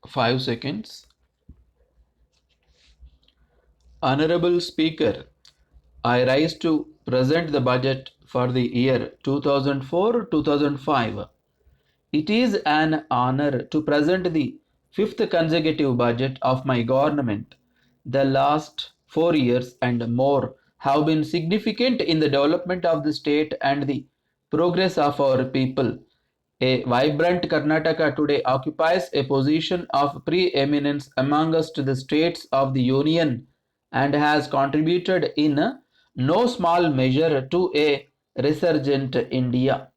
5 seconds. Honorable Speaker, I rise to present the budget for the year 2004-2005. It is an honor to present the fifth consecutive budget of my government. The last 4 years and more have been significant in the development of the state and the progress of our people. A vibrant Karnataka today occupies a position of preeminence amongst the states of the Union and has contributed in no small measure to a resurgent India.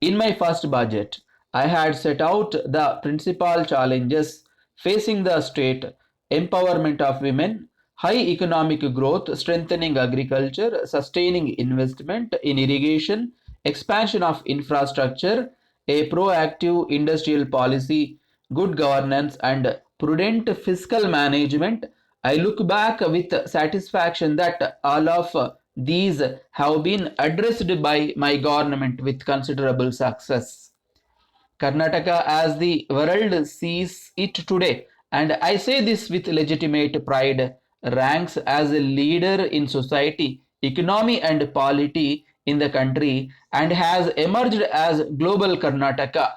In my first budget, I had set out the principal challenges facing the state: empowerment of women, high economic growth, strengthening agriculture, sustaining investment in irrigation, expansion of infrastructure, a proactive industrial policy, good governance, and prudent fiscal management. I look back with satisfaction that all of these have been addressed by my government with considerable success. Karnataka, as the world sees it today, and I say this with legitimate pride, ranks as a leader in society, economy, and polity in the country and has emerged as global Karnataka.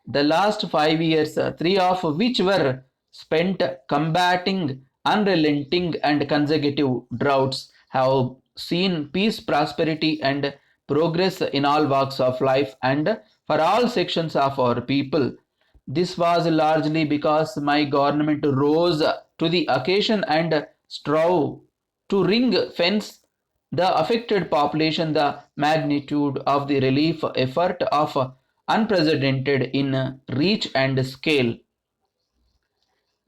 The last 5 years, three of which were spent combating unrelenting and consecutive droughts, have seen peace, prosperity, and progress in all walks of life and for all sections of our people. This was largely because my government rose to the occasion and strove to ring fence the affected population. The magnitude of the relief effort of unprecedented in reach and scale.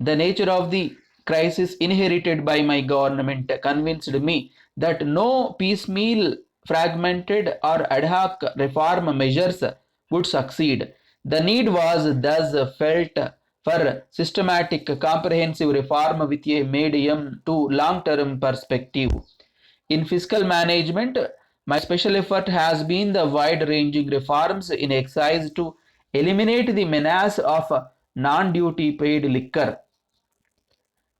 The nature of the crisis inherited by my government convinced me that no piecemeal, fragmented, or ad hoc reform measures would succeed. The need was thus felt for systematic, comprehensive reform with a medium to long term perspective. In fiscal management, my special effort has been the wide ranging reforms in excise to eliminate the menace of non duty paid liquor.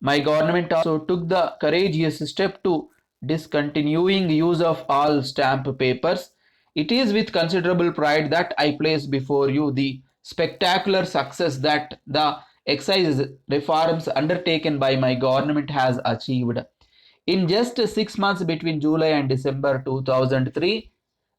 My government also took the courageous step to discontinuing use of all stamp papers. It is with considerable pride that I place before you the spectacular success that the excise reforms undertaken by my government has achieved. In just 6 months between July and December 2003,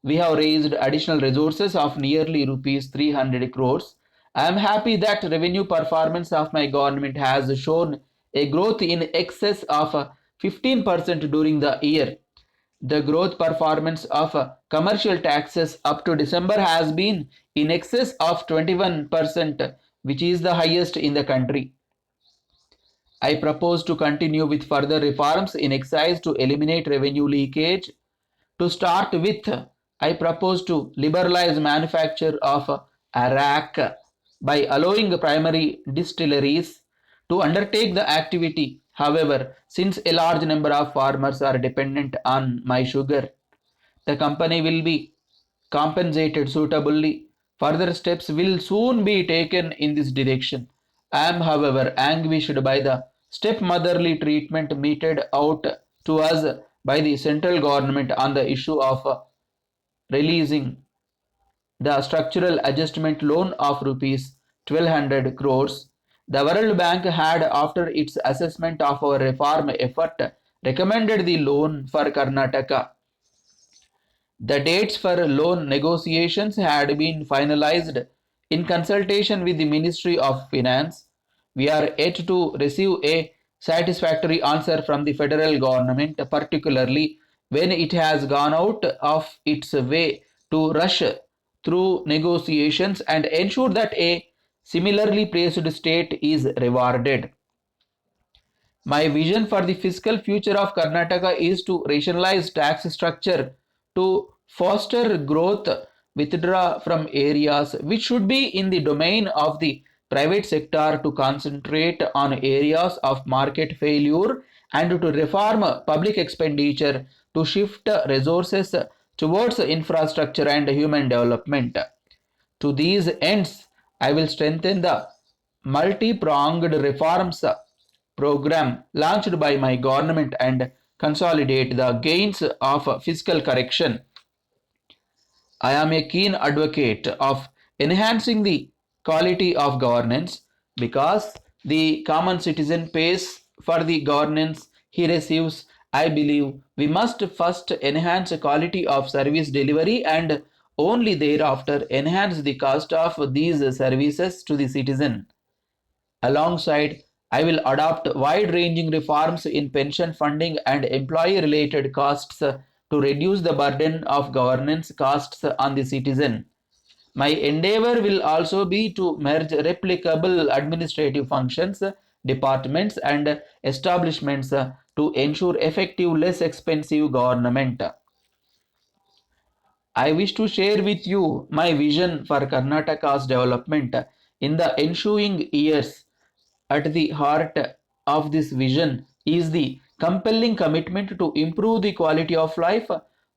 we have raised additional resources of nearly rupees 300 crores. I am happy that revenue performance of my government has shown a growth in excess of 15% during the year. The growth performance of commercial taxes up to December has been in excess of 21%, which is the highest in the country. I propose to continue with further reforms in excise to eliminate revenue leakage. To start with, I propose to liberalize manufacture of arak by allowing primary distilleries to undertake the activity. However, since a large number of farmers are dependent on my sugar, the company will be compensated suitably. Further steps will soon be taken in this direction. I am, however, anguished by the stepmotherly treatment meted out to us by the central government on the issue of releasing the structural adjustment loan of rupees 1200 crores. The World Bank had, after its assessment of our reform effort, recommended the loan for Karnataka. The dates for loan negotiations had been finalized in consultation with the Ministry of Finance. We are yet to receive a satisfactory answer from the federal government, particularly when it has gone out of its way to rush through negotiations and ensure that a similarly placed state is rewarded. My vision for the fiscal future of Karnataka is to rationalize tax structure to foster growth, withdraw from areas which should be in the domain of the private sector to concentrate on areas of market failure, and to reform public expenditure to shift resources towards infrastructure and human development. To these ends, I will strengthen the multi-pronged reforms program launched by my government and consolidate the gains of fiscal correction. I am a keen advocate of enhancing the quality of governance because the common citizen pays for the governance he receives. I believe we must first enhance the quality of service delivery and only thereafter enhance the cost of these services to the citizen. Alongside, I will adopt wide-ranging reforms in pension funding and employee-related costs to reduce the burden of governance costs on the citizen. My endeavor will also be to merge replicable administrative functions, departments, and establishments to ensure effective, less expensive government. I wish to share with you my vision for Karnataka's development in the ensuing years. At the heart of this vision is the compelling commitment to improve the quality of life,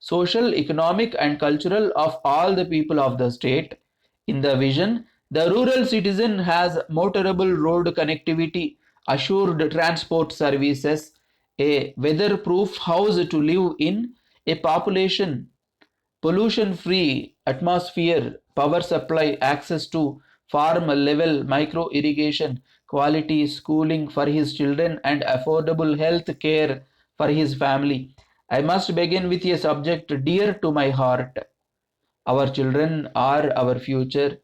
social, economic, and cultural of all the people of the state. In the vision, the rural citizen has motorable road connectivity, assured transport services, a weatherproof house to live in, a population pollution free atmosphere, power supply, access to farm level micro irrigation, quality schooling for his children, and affordable health care for his family. I must begin with a subject dear to my heart. Our children are our future.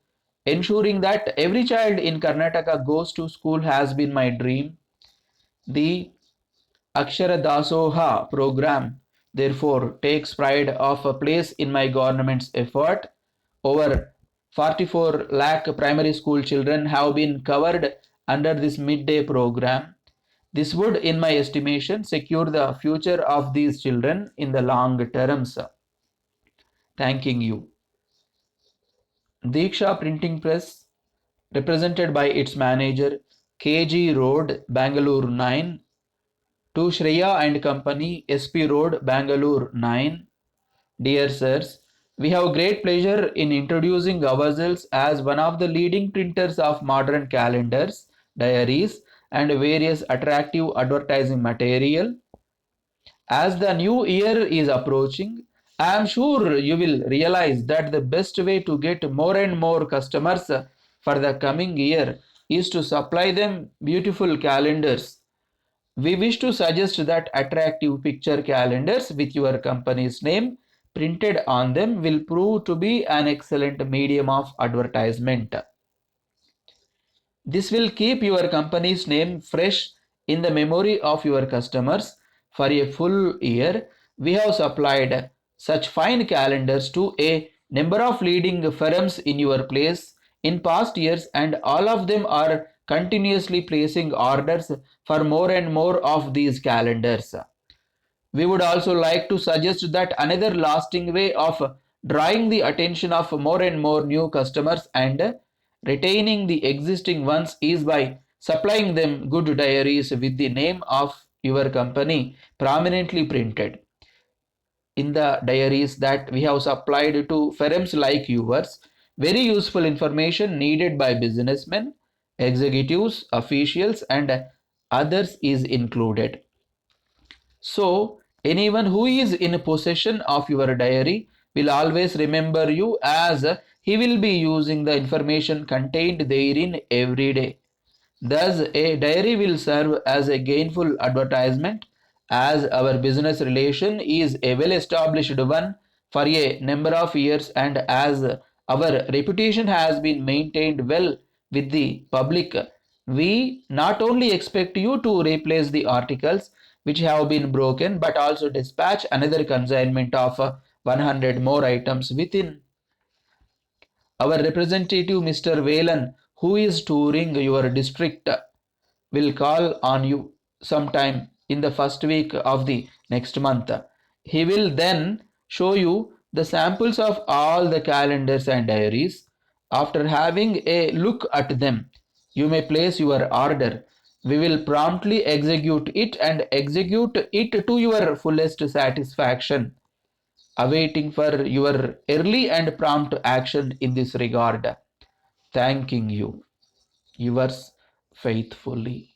Ensuring that every child in Karnataka goes to school has been my dream. The Akshara Dasoha program therefore takes pride of a place in my government's effort. Over 44 lakh primary school children have been covered under this midday program. This would, in my estimation, secure the future of these children in the long terms. Thanking you. Diksha Printing Press, represented by its manager, KG Road, Bangalore 9, to Shreya and Company, SP Road, Bangalore 9. Dear sirs, we have great pleasure in introducing ourselves as one of the leading printers of modern calendars, diaries, and various attractive advertising material. As the new year is approaching, I am sure you will realize that the best way to get more and more customers for the coming year is to supply them beautiful calendars. We wish to suggest that attractive picture calendars with your company's name printed on them will prove to be an excellent medium of advertisement. This will keep your company's name fresh in the memory of your customers for a full year. We have supplied such fine calendars to a number of leading firms in your place in past years, and all of them are continuously placing orders for more and more of these calendars. We would also like to suggest that another lasting way of drawing the attention of more and more new customers and retaining the existing ones is by supplying them good diaries with the name of your company prominently printed. In the diaries that we have supplied to firms like yours, very useful information needed by businessmen, executives, officials, and others is included. So, anyone who is in possession of your diary will always remember you, as he will be using the information contained therein every day. Thus, a diary will serve as a gainful advertisement, as our business relation is a well established one for a number of years, and as our reputation has been maintained well with the public. We not only expect you to replace the articles which have been broken, but also dispatch another consignment of 100 more items within. Our representative, Mr. Velan, who is touring your district, will call on you sometime in the first week of the next month. He will then show you the samples of all the calendars and diaries. After having a look at them, you may place your order. We will promptly execute it and execute it to your fullest satisfaction, awaiting for your early and prompt action in this regard. Thanking you. Yours faithfully.